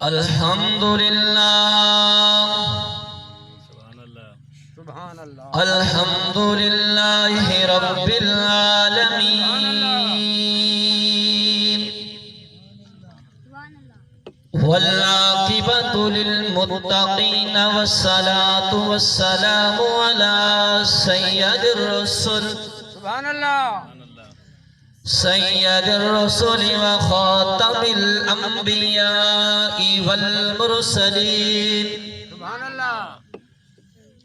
الحمدللہ رب العالمین والعاقبۃ للمتقین والصلاة والسلام علی سید الرسل سید الرسل وخاتم الانبیاء والمرسلین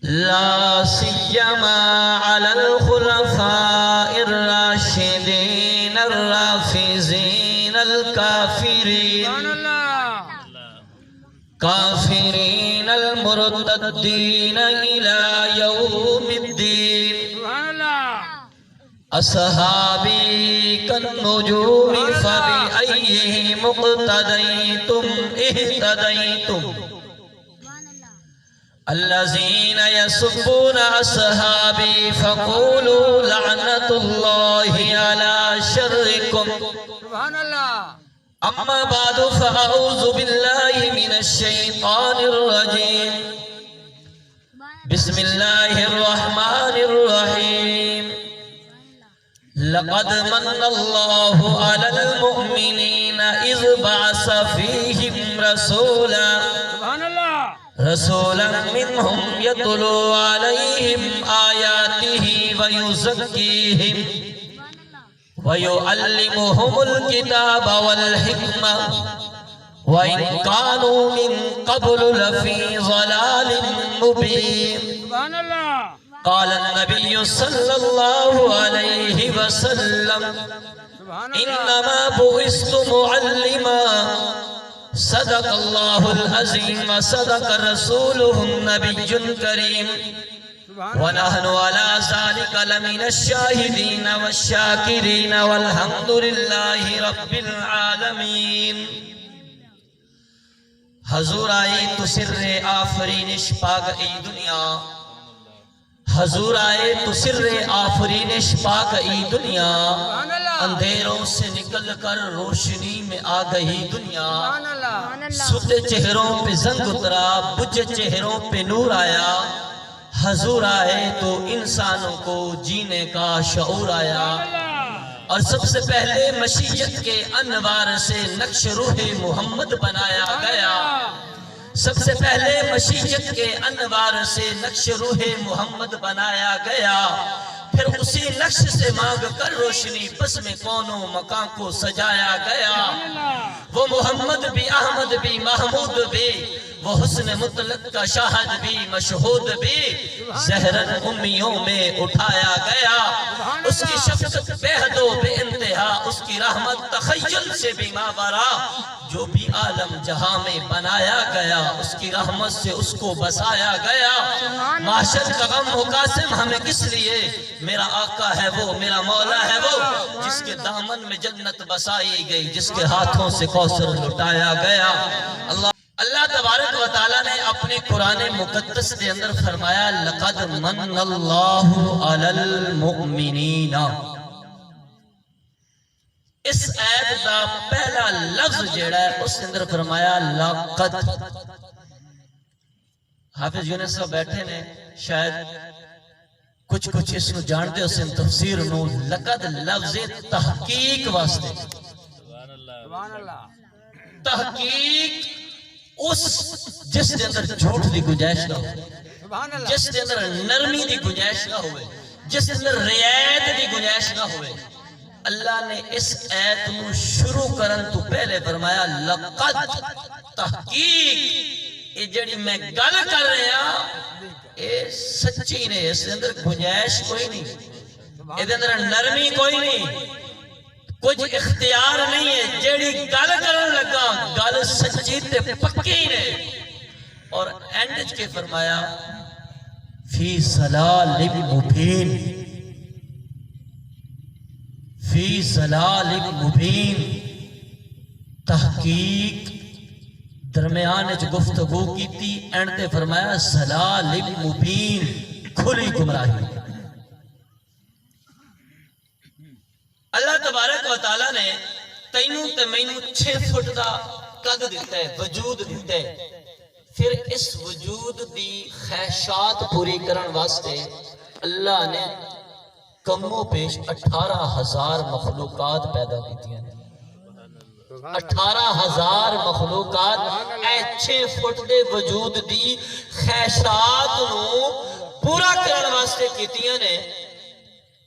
لا سیما علی الخلفاء الراشدین الرافضین الکافرین المرتدین الی یوم الدین اصحابی کالنجوم فبأیہم اقتدیتم اہتدیتم الذین یسبون اصحابی فقولوا لعنت اللہ علی شرکم اما بعد فاعوذ باللہ من الشیطان الرجیم بسم اللہ الرحمن الرحیم لقد من اللہ علی المؤمنین اذ بعث فیہم رسولا منہم یتلو علیہم آیاتہ ویزکیہم وَيُعَلِّمُهُمُ الْكِتَابَ وَالْحِكْمَةَ وَإِنْ كَانُوا مِنْ قَبْلُ لَفِي ضَلَالٍ مُبِينٍ قال النبي صلى الله عليه وسلم إنما بعثت معلما صدق الله العظيم وصدق رسوله النبي الكريم ونحن على ذلك لمن الشاهدين والشاكرين والحمد لله رب العالمين حضور آئی تو سر آفرینش پا گئی دنیا حضور آئے تو سر آفرینش پا گئی دنیا اندھیروں سے نکل کر روشنی میں آ گئی دنیا سوتے چہروں پہ زنگ اترا بجھے چہروں پہ نور آیا حضور آئے تو انسانوں کو جینے کا شعور آیا اور سب سے پہلے مشیت کے انوار سے نقش روح محمد بنایا گیا سب سے پہلے مشیت کے انوار سے نقش روح محمد بنایا گیا پھر اسی نقش سے مانگ کر روشنی بس میں کونوں مکان کو سجایا گیا وہ محمد بھی احمد بھی محمود بھی وہ حسن مطلق کا شاہد بھی مشہود بھی زہرن امیوں میں اٹھایا گیا اس کی شفقت بے حد و بے انتہا اس کی رحمت تخیل سے بھی ماورا جو بھی عالم جہاں میں بنایا گیا اس کی رحمت سے اس کو بسایا گیا معاشر کا غم و قاسم ہمیں کس لیے میرا آقا ہے وہ میرا مولا ہے وہ جس کے دامن میں جنت بسائی گئی جس کے ہاتھوں سے کوثر لٹایا گیا اللہ تبارک و تعالیٰ نے اپنے قرآن مقدس کے اندر فرمایا لقد من اللہ علی المؤمنین اس آیت کا پہلا لفظ جیڑا ہے اس کے اندر فرمایا لقد حافظ یونس صاحب بیٹھے نے شاید کچھ اس نو جانتے اس ان تفسیر نو لقد لفظ تحقیق واسطے تحقیق اس جس کے اندر جھوٹ دی گنجائش نہ ہو جس کے اندر نرمی دی گنجائش نہ ہوئے جس کے اندر رعایت دی گنجائش نہ ہوئے اللہ نے اس آیت نو شروع کرن تو پہلے فرمایا لقد تحقیق یہ جڑی میں گل کر رہے ہیں اے سچی نے اس کے اندر گنجائش کوئی نہیں اس کے اندر نرمی کوئی نہیں کچھ اختیار نہیں ہے جیڑی گل کرن لگا گل سچی تے پکی نے اور اینڈ کے فرمایا فی ضلال مبین فی ضلال مبین تحقیق درمیان گفتگو کی تھی اینڈ تے فرمایا ضلال مبین کھلی گمراہی اللہ تبارک و تعالیٰ نے تینوں تے مینوں 6 فٹ دا قد دیتا ہے، وجود دیتا ہے. پھر اس وجود دی خواہشات پوری کرن واسطے اللہ نے کم و بیش 18,000 مخلوقات پیدا کی ہیں. 18,000 مخلوقات اے 6 فٹ دے وجود دی خواہشات نو پورا کرن واسطے کیتیاں نے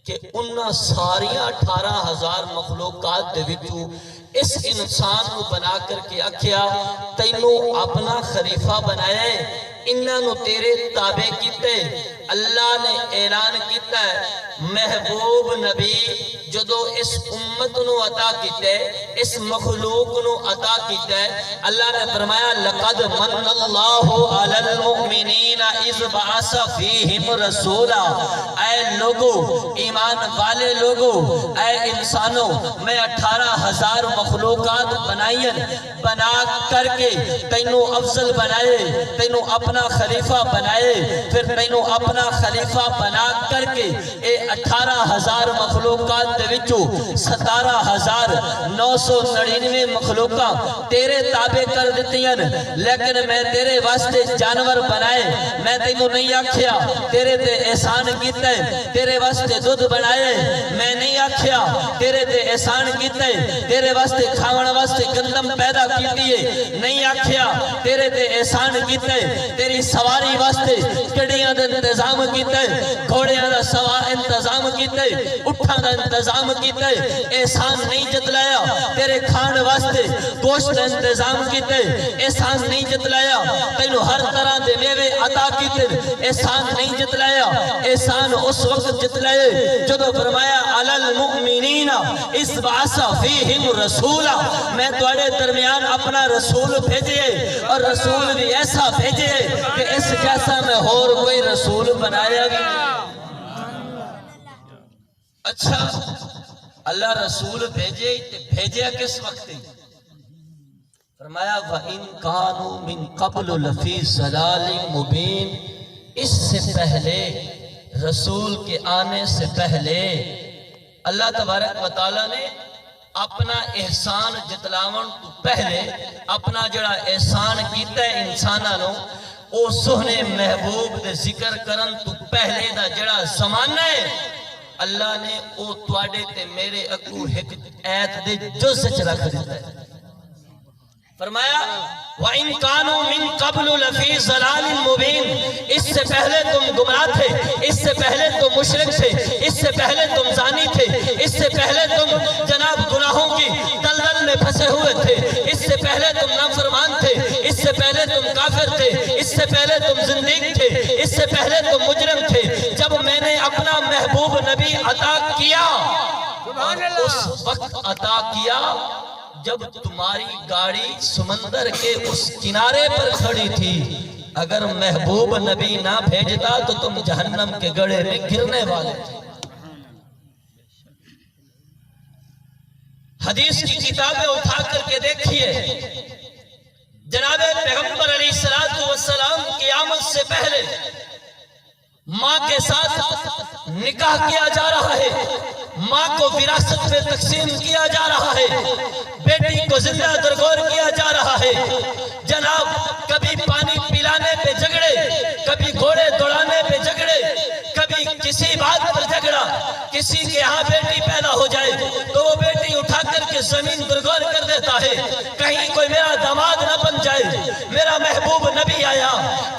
کہ انہاں ساریاں 18,000 مخلوقات دے وچوں اس انسان کو بنا کر کے آکھیا تینوں اپنا خلیفہ بنایا ہے، انہاں نو تیرے تابع کیتے. اللہ نے اعلان کیتا ہے محبوب نبی جدو اس امت نو عطا کیتے، اس مخلوق نو عطا کیتے، اللہ نے فرمایا لقد من اللہ علی المؤمنین اذ بعث فیہم رسولا. اے لوگو، ایمان والے لوگو، اے انسانوں، میں 18,000 مخلوقات بنائیں، بنا کر کے تینوں افضل بنائے، تینوں اپنا خلیفہ بنائے، پھر تینوں اپنا خلیفہ بنا کر کے اے 18,000 مخلوقات دے وچوں 17,999 مخلوقات تیرے تابع کر دیتیاں. لیکن میں تیرے واسطے جانور بنائے، میں تینوں نہیں آکھیا تیرے تے احسان کیتا ہے تیرے واسطے دودھ بنائے، میں نہیں آکھیا تیرے تے احسان کیتا ہے تیرے واسطے کھاون واسطے گندم پیدا کیتی ہے، نہیں آکھیا تیرے تے احسان کیتا ہے تیری سواری واسطے کڑیاں دے انتظام کیتا ہے، گھوڑیاں دا انتظام کیتا ہے، اٹھاں دا انتظام کیتا ہے. احسان نہیں جتلایا تیرے کھان واسطے گوشت دا انتظام کیتا ہے، احسان نہیں جتلایا تینوں ہر طرح دے میوے عطا کیتے، احسان نہیں جتلایا. احسان اس وقت جتلائے جدو فرمایا علی المؤمنین اذ بعث فیہم رسولا، میں تواڈے درمیان اپنا رسول بھیجے اور رسول بھی ایسا بھیجے کہ اس جیسا میں اور کوئی رسول بنایا بھی نہیں. اچھا اللہ رسول بھیجے تے بھیجیا کس وقت ہی؟ فرمایا وَإِن كَانُوا مِن قَبْلُ لَفِي ضَلَالٍ مُبِينٍ. اس سے پہلے، رسول کے آنے سے پہلے اللہ تبارک و تعالیٰ نے اپنا احسان جتلاون تو پہلے اپنا جڑا احسان کیتا ہے انسانانوں او سہنے محبوب دے ذکر کرن تو پہلے دا جڑا زمانہ ہے اللہ نے او تواڈے تے میرے اگوں ایک ایت دے جز وچ رکھ دیتا ہے. فرمایا وَإِن كَانُوا مِن قَبْلُ لَفِي ضَلَالٍ مُبِينٍ. اس سے پہلے تم گمراہ تھے، اس سے پہلے تم مشرک تھے، اس سے پہلے تم زانی تھے، اس سے پہلے تم جناب گناہوں کی دلدل میں پھنسے ہوئے تھے، اس سے پہلے تم نافرمان تھے، اس سے پہلے تم کافر تھے، اس سے پہلے تم زندیق تھے، اس سے پہلے تم مجرم تھے. جب میں نے اپنا محبوب نبی عطا کیا، اس وقت عطا کیا جب تمہاری گاڑی سمندر کے اس کنارے پر کھڑی تھی. اگر محبوب نبی نہ بھیجتا تو تم جہنم کے گڑھے میں گرنے والے تھے. حدیث کی کتابیں اٹھا کر کے دیکھیے، جناب پیغمبر علیہ السلام کی آمد سے پہلے ماں کے ساتھ نکاح کیا جا رہا ہے، ماں کو وراثت میں تقسیم کیا جا رہا ہے، بیٹی کو زندہ درگور کیا جا رہا ہے. جناب کبھی پانی پلانے پہ جھگڑے، کبھی گھوڑے دوڑانے پہ جھگڑے، کبھی کسی بات پر جھگڑا، کسی کے ہاں بیٹی پیدا ہو جائے تو وہ بیٹی اٹھا کر کے زمین درگور کر دیتا ہے، کہیں کوئی میرا داماد نہ بن جائے. میرا محبوب نبی آیا،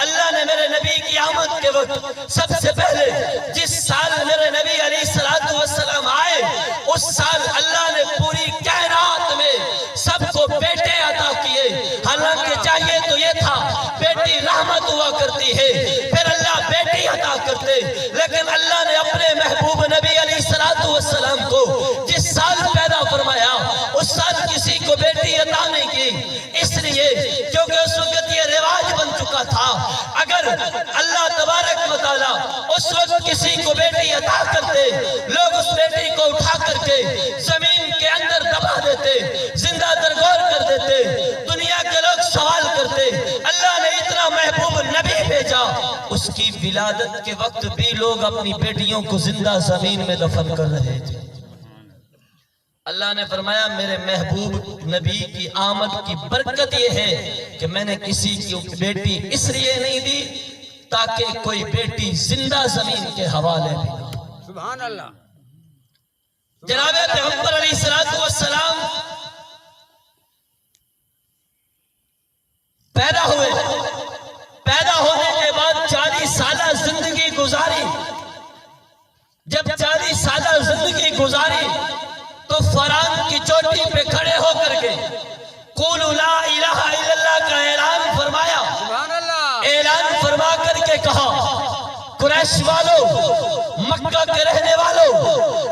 اللہ نے میرے نبی کی آمد کے وقت سب سے پہلے جس سال میرے نبی علیہ السلام آئے اس سال اللہ نے پوری کائنات میں سب کو بیٹے عطا کیے. حالانکہ چاہیے تو یہ تھا بیٹی رحمت ہوا کرتی ہے، پھر اللہ بیٹی عطا کرتے، لیکن اللہ نے اپنے محبوب نبی علیہ السلام کو جس سال پیدا فرمایا اس سال کسی کو بیٹی عطا نہیں کی. اس لیے کیونکہ اس وقت یہ رواج بن چکا تھا، اگر اللہ تبارک و تعالیٰ اس وقت کسی کو بیٹی عطا کرتے لوگ اس بیٹی کو اٹھا کر کے زمین کے اندر دبا دیتے، زندہ درگور کر دیتے. دنیا کے لوگ سوال کرتے اللہ نے اتنا محبوب نبی بھیجا، اس کی ولادت کے وقت بھی لوگ اپنی بیٹیوں کو زندہ زمین میں دفن کر رہے تھے. اللہ نے فرمایا میرے محبوب نبی کی آمد کی برکت یہ ہے کہ میں نے کسی کی بیٹی اس لیے نہیں دی تاکہ کوئی بیٹی زندہ زمین کے حوالے بھی نہ. سبحان اللہ. جناب پیغمبر علیہ السلام پیدا ہوئے. پیدا ہونے کے بعد 40 سالہ زندگی گزاری. جب 40 سالہ زندگی گزاری تو فران کی چوٹی پہ کھڑے ہو کر کے قولوا لا الہ الا اللہ کا اعلان فرمایا. سبحان اللہ. اعلان فرما کر کے کہا قریش والو، مکہ کے رہنے والو،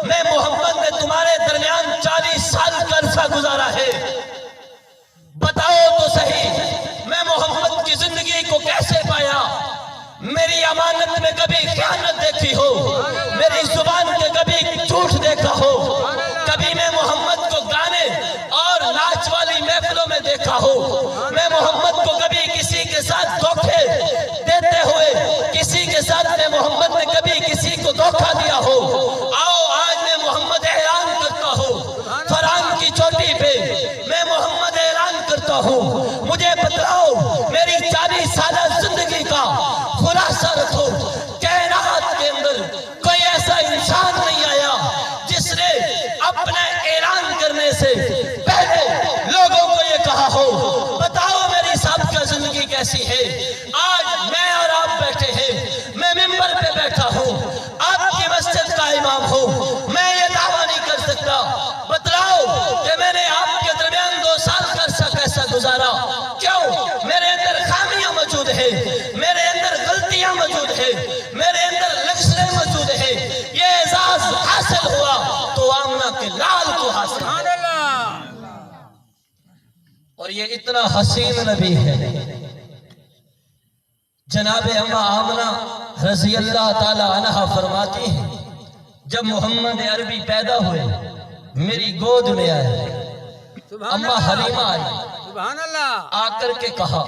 میں محمد نے تمہارے درمیان 40 سال کا عرصہ گزارا ہے. بتاؤ تو صحیح میں محمد کی زندگی کو کیسے پایا؟ میری امانت میں کبھی خیانت دیکھی ہو؟ میری زبان کے کبھی جھوٹ دیکھا ہو؟ کبھی میں محمد کو گانے اور ناچ والی محفلوں میں دیکھا ہو؟ میں محمد کو کبھی کسی کے ساتھ دھوکے دیتے ہوئے، کسی کے ساتھ میں محمد نے کبھی کسی کو دھوکہ دیا ہو؟ آؤ آج میں محمد اعلان کرتا ہوں فران کی چوٹی پہ، میں محمد اعلان کرتا ہوں. مجھے بتلاؤ میری 40 سالہ زندگی کا خلاصہ رکھو. کائنات کے اندر کوئی ایسا انسان نہیں آیا جس نے اپنے اعلان کرنے سے پہلے لوگوں کو یہ کہا ہو بتاؤ میری سابقہ زندگی کیسی ہے. آج میں اور آپ بیٹھے ہیں، میں ممبر پہ بیٹھا ہوں، آپ کی مسجد کا امام ہوں، میں یہ دعویٰ نہیں کر سکتا. بتلاؤ کہ میں نے آپ کے درمیان 2 سال کا عرصہ کیسا گزارا. کیوں؟ میرے اندر خامیاں موجود ہیں، میرے اندر غلطیاں موجود ہیں، میرے اندر لکشنیں موجود ہیں. یہ اعزاز حاصل ہوا تو آمنہ کے لال کو حاصل. سبحان اللہ. اور یہ اتنا حسین نبی ہے. جناب اما آمنہ رضی اللہ تعالی عنہ فرماتی ہیں جب محمد عربی پیدا ہوئے میری گود میں آئے. اما حلیمہ آئی، سبحان اللہ. آ کر کے کہا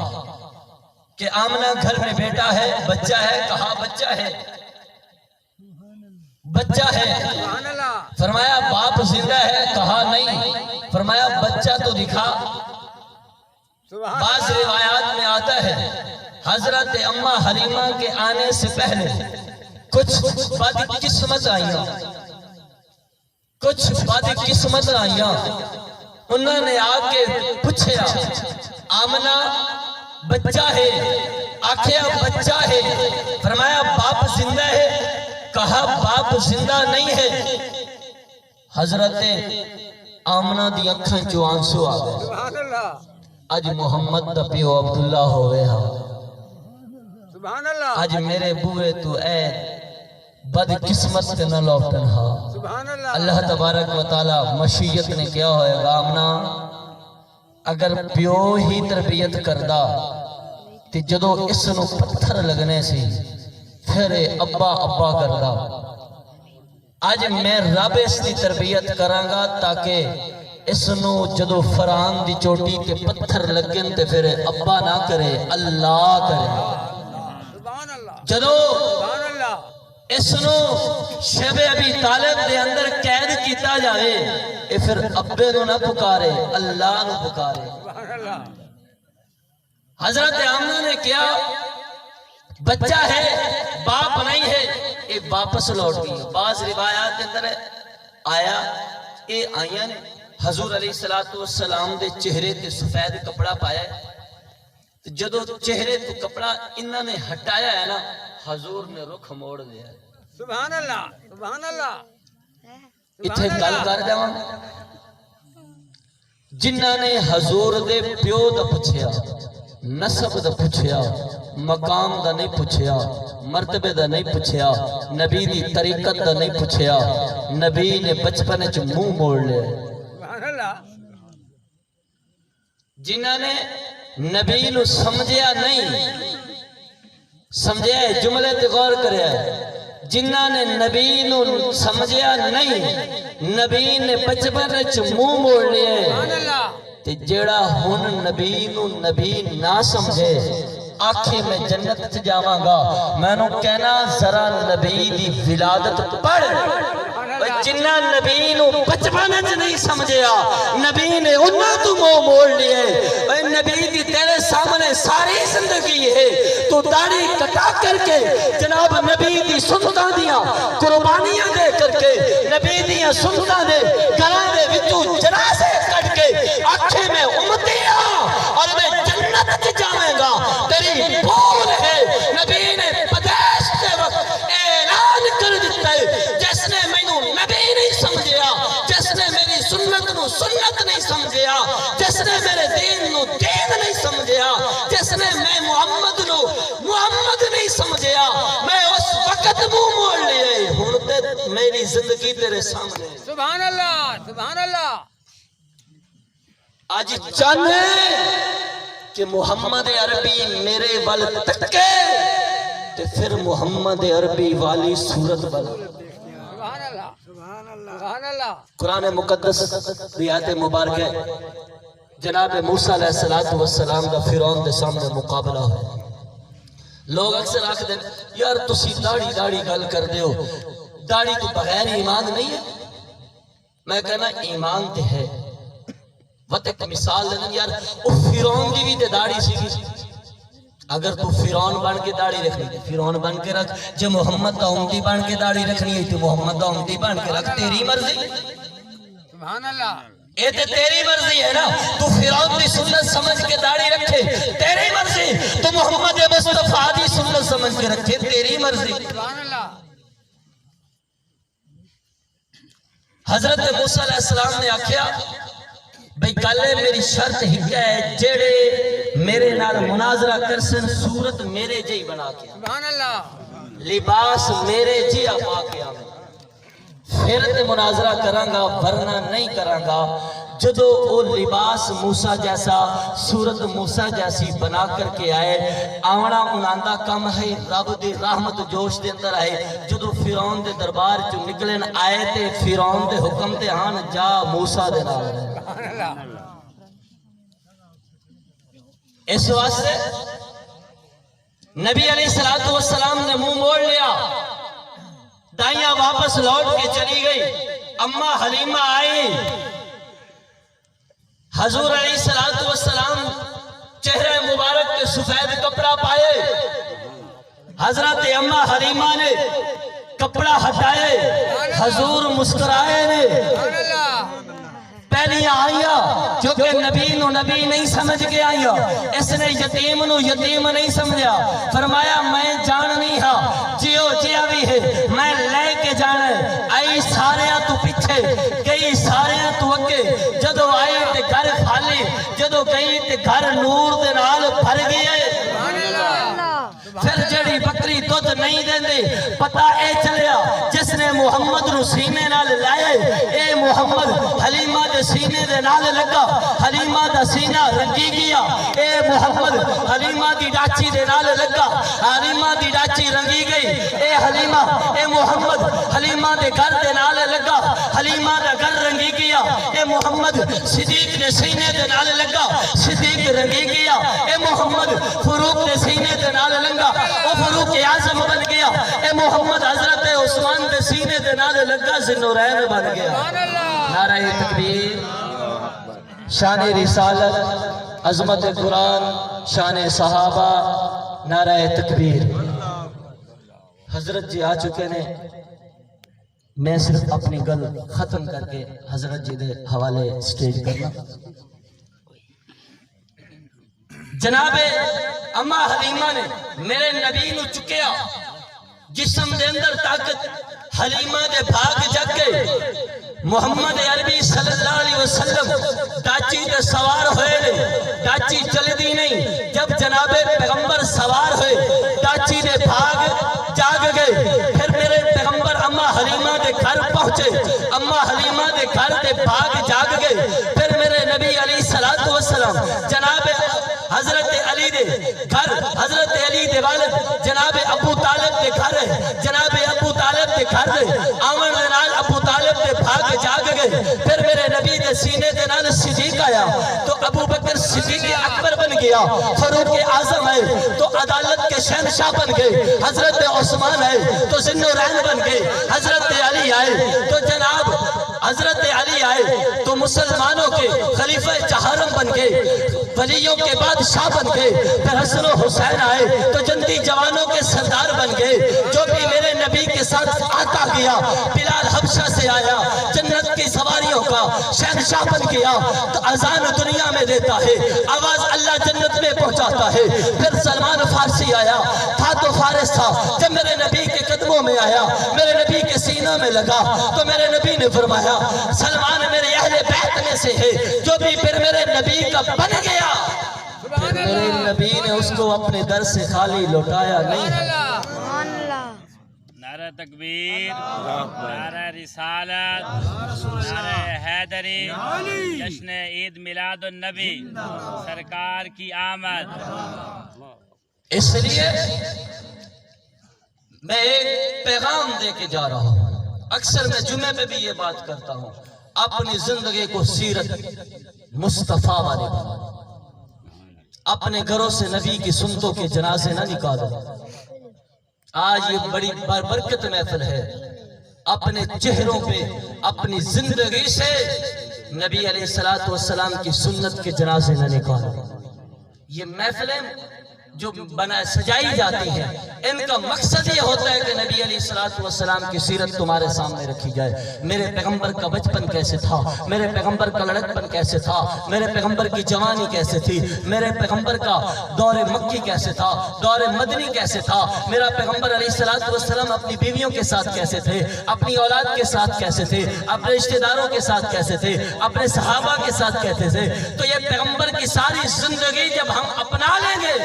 کہ آمنہ گھر میں بیٹا ہے، بچہ ہے. کہا بچہ ہے، بچہ ہے. سبحان اللہ. فرمایا باپ زندہ ہے؟ کہا نہیں. فرمایا بچہ تو دکھا. سبحان بعض اللہ. روایات میں آتا ہے حضرت اما حلیمہ کے آنے سے پہلے کچھ بدقسمت آئیاں، کچھ بدقسمت آئیاں. انہوں نے آ کے پوچھا آمنہ بچہ ہے؟ آخیا بچہ ہے. فرمایا باپ زندہ ہے؟ کہا باپ زندہ نہیں ہے. حضرت آمنہ دی اکھاں چوں آنسو آ گئے. سبحان اللہ. اج محمد دا پیو عبداللہ ہوئے ہاں. سبحان اللہ. اج میرے بوئے تو اے بد قسمت تے نہ لوٹن ہاں. سبحان اللہ. اللہ تبارک و تعالی مشیت نے کیا ہوئے گا آمنہ اگر پیو ہی تربیت کردہ تے جدو اس نو پتھر لگنے سی پھر ابا ابا کردہ. آج میں رب اس دی تربیت کرانگا تاکہ اس نو جدو فران دی چوٹی کے پتھر لگن تے پھر ابا نہ کرے اللہ کرے. سبحان اللہ. جدو سبحان اللہ. اس نو شب ابی طالب دے اندر قید کیتا جائے اے پھر ابے نو نہ پکارے اللہ نو پکارے. سبحان اللہ. حضرت آمنہ نے کیا بچہ ہے باپ نہیں ہے. اے واپس لوٹ گئی. بعض روایات کے اندر آیا اے آئین حضور علیہ السلام دے چہرے تے سفید کپڑا پایا ہے. جدو چہرے تو کپڑا انہوں نے ہٹایا ہے نا حضور نے رخ موڑ دیا ہے. سبحان اللہ. سبحان اللہ. اتھے گل کر جاؤں جنہاں نے حضور دے پیو دا پوچھیا، نسب دا پوچھیا، مقام دا نہیں پوچھیا، مرتبے دا نہیں پوچھیا، نبی دی طریقت دا نہیں پوچھیا، نبی نے بچپنے چ منہ موڑ لیا. سبحان اللہ. جنہاں نے نبی نو سمجھیا نہیں، سمجھیا ہے جملے تے غور کریا ہے. جنہاں نے نبی نو سمجھیا نہیں، نبی نے بچپن چ منہ موڑ لیا ہے. سبحان اللہ. تے جیڑا ہن نبی نو نبی نہ سمجھے آکھے میں جنت چ جاواں گا، میں نو کہنا ذرا نبی دی ولادت پڑھ. جنہ نبی نو بچپن وچ نہیں سمجھیا نبی نے انہاں تو منہ موڑ لیا اے نبی دی تیرے سامنے ساری زندگی ہے تو داڑھی کٹا کر کے جناب نبی دی سنتاں دیاں قربانیاں دے کر کے نبی دیاں سنتاں دے گھراں دے وچوں جنازے کٹ کے آکھے میں امتی ہاں اور میں جنت وچ جاواں گا تیری بھول ہے نبی نے پیدائش دے وقت اعلان کر دیتا ہے جس نے مینوں نبی نہیں سمجھیا جس نے میری سنت نو سنت نہیں سمجھیا جس نے میرے دین نو دین نہیں سمجھیا جس نے میں محمد نو محمد نہیں سمجھیا میں اس وقت منہ موڑ لیا ہن تے میری زندگی تیرے سامنے سبحان اللہ سبحان اللہ آج چند ہے کہ محمد عربی میرے ول تکے تے پھر محمد عربی والی صورت بنا سبحان اللہ سبحان اللہ قرآن مقدس آیت مبارک ہے جناب موسیٰ علیہ السلام کا فرعون دے سامنے مقابلہ ہو لوگ اکثر آکھ دیں یار تسی داڑھی گل کر دے ہو داڑھی تو بغیر ایمان نہیں ہے میں کہنا ایمان تے ہے وقت ایک مثال دینا یار وہ فرعون دی بھی تے داڑھی سی اگر تو فرعون بن کے داڑھی رکھنی ہے فرعون بن کے رکھ جو محمد دا امتی بن کے داڑھی رکھنی ہے تو محمد دا امتی بن کے رکھ تیری مرضی سبحان اللہ اے تے تیری مرضی ہے نا تو فرعون دی سنت سمجھ کے داڑھی رکھے تیری مرضی تو محمد مصطفیٰ دی سنت سمجھ کے رکھے تیری مرضی سبحان اللہ حضرت موسیٰ علیہ السلام نے آکھیا بھئی کلے میری شرط ہی کیا ہے جیڑے میرے نال مناظرہ کرسن صورت میرے جی بنا کے سبحان اللہ لباس میرے جی پا کے پھر تے مناظرہ کرانگا ورنہ نہیں کرانگا جدو وہ لباس موسیٰ جیسا صورت موسیٰ جیسی بنا کر کے آئے آونا اناندہ کم ہے رب دی رحمت جوش دے اندر آئے جدو فرعون دے دربار جو نکلن آئے تے فرعون دے حکم تے ہاں جا موسیٰ دے نال سبحان اللہ اس واسطے نبی علیہ السلام نے منہ موڑ لیا دائیاں واپس لوٹ کے چلی گئی اماں حلیمہ آئی حضور علیہ السلام چہرہ مبارک کے سفید کپڑا پائے حضرت اماں حلیمہ نے کپڑا ہٹائے حضور مسکرائے نے سبحان اللہ پہلی آئیا کیونکہ نبی نو نبی نہیں سمجھ کے آئیا اس نے یتیم نو یتیم نہیں سمجھا فرمایا میں جان نہیں ہاں جیو جیا بھی ہے میں لے کے جانا ہے آئی ساریاں تو پیچھے گئی ساریاں تو اگے جدو آئی تے گھر خالی جدو گئی تے گھر نور دے نال بھر گئے سبحان اللہ پھر جڑی بکری دودھ نہیں دیندے پتہ اے چلیا جس نے محمد نو سینے نال لائے اے محمد حلیمہ دے سینے دے نال لگا حلیمہ دا سینہ رنگی گیا اے محمد حلیمہ دی ڈاچی دے نال لگا حلیمہ دی ڈاچی رنگی گئی اے حلیمہ اے محمد حلیمہ دے گھر دے نال لگا حلیمہ دا گھر رنگی گیا اے محمد صدیق دے سینے دے نال لگا صدیق رنگی گیا اے محمد فاروق دے سینے دے نال لگا وہ فاروق اعظم بن گیا اے محمد حضرت عثمان دے سینے دے نال لگا ذوالنورین بن گیا سبحان اللہ نعرہ تکبیر شان رسالت عظمت قرآن شان صحابہ نعرہ تکبیر حضرت جی آ چکے نے میں صرف اپنی گل ختم کر کے حضرت جی دے حوالے سٹیج کرنا جناب اماں حلیمہ نے میرے نبی نو چکیا جسم دے اندر طاقت حلیمہ دے بھاگ جگ گئے محمد عربی صلی اللہ علیہ وسلم ڈاچی دے سوار ہوئے ڈاچی چل دی نہیں جب جناب پیغمبر سوار ہوئے ڈاچی دے بھاگ جاگ گئے پھر میرے پیغمبر اماں حلیمہ دے گھر پہنچے اماں حلیمہ دے گھر دے بھاگ جاگ گئے پھر میرے نبی علیہ السلام جناب حضرت علی دے گھر حضرت علی دے والد جناب ابو طالب دے گھر جناب ابو طالب دے گھر آمن نال ابو طالب دے بھاگ جاگ گئے پھر میرے نبی دے سینے دے نال صدیق آیا تو ابو بکر صدیق اکبر بن گیا، فاروق اعظم ہے تو عدالت کے شہنشاہ بن گئے، حضرت عثمان ہے تو ذی النورین بن گئے، حضرت علی آئے تو جناب حضرت علی آئے تو مسلمانوں کے خلیفہ چہارم بن گئے، ولیوں کے بادشاہ بن گئے، پھر حسن و حسین آئے تو جنگی جوانوں کے سردار بن گئے۔ جو بھی میرے نبی کے ساتھ آتا گیا، بلال حبشہ سے آیا، جنت کی سواریوں کا شہنشاہ بن گیا تو اذان دنیا میں دیتا ہے، آواز اللہ جنت میں پہنچاتا ہے۔ پھر سلمان فارسی آیا، تھا تو فارس تھا، جب میرے نبی کے قدموں میں آیا، میرے نبی کے سینہ میں لگا تو میرے نبی نے فرمایا سلمان میرے اہل بیت میں سے ہے، جو بھی پھر میرے نبی کا بن گیا، پھر میرے نبی نے اس کو اپنے در سے خالی لوٹایا نہیں۔ نعرہ تکبیر، نعرہ رسالت، نعرہ حیدری، جشن عید میلاد النبی، سرکار کی آمد۔ اس لیے میں ایک پیغام دے کے جا رہا ہوں، اکثر میں جمعے پہ بھی یہ بات کرتا ہوں، اپنی زندگی کو سیرت مصطفیٰ والی بناؤ، اپنے گھروں سے نبی کی سنتوں کے جنازے نہ نکالو۔ آج یہ بڑی برکت محفل ہے، اپنے چہروں پہ اپنی زندگی سے نبی علیہ السلام کی سنت کے جنازے نہ نکالو۔ یہ محفلیں جو سجائی جاتی ہیں، ان کا مقصد یہ ہوتا ہے کہ نبی علیہ السلام کی سیرت تمہارے سامنے رکھی جائے۔ میرے پیغمبر کا بچپن کیسے تھا، میرے پیغمبر کا لڑکپن کیسے تھا، میرے پیغمبر کی جوانی کیسے تھی، میرے پیغمبر کا دور مکی کیسے تھا، دور مدنی کیسے تھا، میرا پیغمبر علیہ السلام اپنی بیویوں کے ساتھ کیسے تھے، اپنی اولاد کے ساتھ کیسے تھے، اپنے رشتہ داروں کے ساتھ کیسے تھے، اپنے صحابہ کے ساتھ کیسے تھے۔ تو یہ پیغمبر کی ساری زندگی جب ہم اپنا لیں گے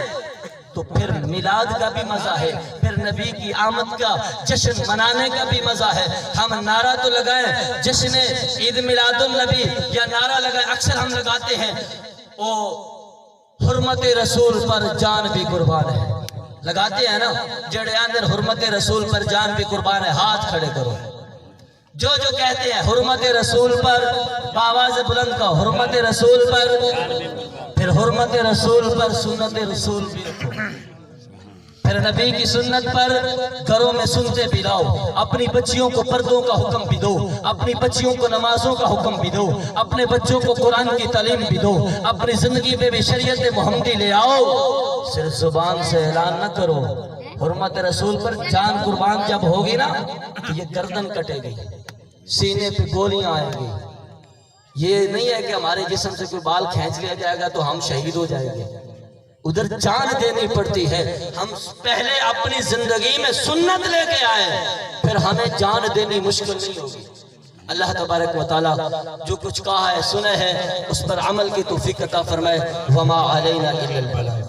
تو پھر میلاد کا بھی مزہ ہے، پھر نبی کی آمد کا جشن منانے کا بھی مزہ ہے۔ ہم نعرہ تو لگائیں جشن عید میلاد النبی، یا نعرہ لگائیں اکثر ہم لگاتے ہیں او حرمت رسول پر جان بھی قربان ہے، لگاتے ہیں نا، جڑے اندر حرمت رسول پر جان بھی قربان ہے، ہاتھ کھڑے کرو۔ جو کہتے ہیں حرمت رسول پر، آواز بلند کا حرمت رسول پر، پھر حرمت رسول پر سنت رسول بھی رکھو، پھر نبی کی سنت پر گھروں میں سنتے بھی لاؤ، اپنی بچیوں کو پردوں کا حکم بھی دو، اپنی بچیوں کو نمازوں کا حکم بھی دو، اپنے بچوں کو قرآن کی تعلیم بھی دو، اپنی زندگی پہ بھی شریعت محمدی لے آؤ۔ صرف زبان سے اعلان نہ کرو، حرمت رسول پر جان قربان جب ہوگی نا تو یہ گردن کٹے گی، سینے پہ گولیاں آئیں گی۔ یہ نہیں ہے کہ ہمارے جسم سے کوئی بال کھینچ لیا جائے گا تو ہم شہید ہو جائیں گے، ادھر جان دینی پڑتی ہے۔ ہم پہلے اپنی زندگی میں سنت لے کے آئے، پھر ہمیں جان دینی مشکل نہیں ہوگی۔ اللہ تبارک و تعالیٰ جو کچھ کہا ہے سنے ہے، اس پر عمل کی توفیق عطا فرمائے۔ وما علینا الا البلاغ۔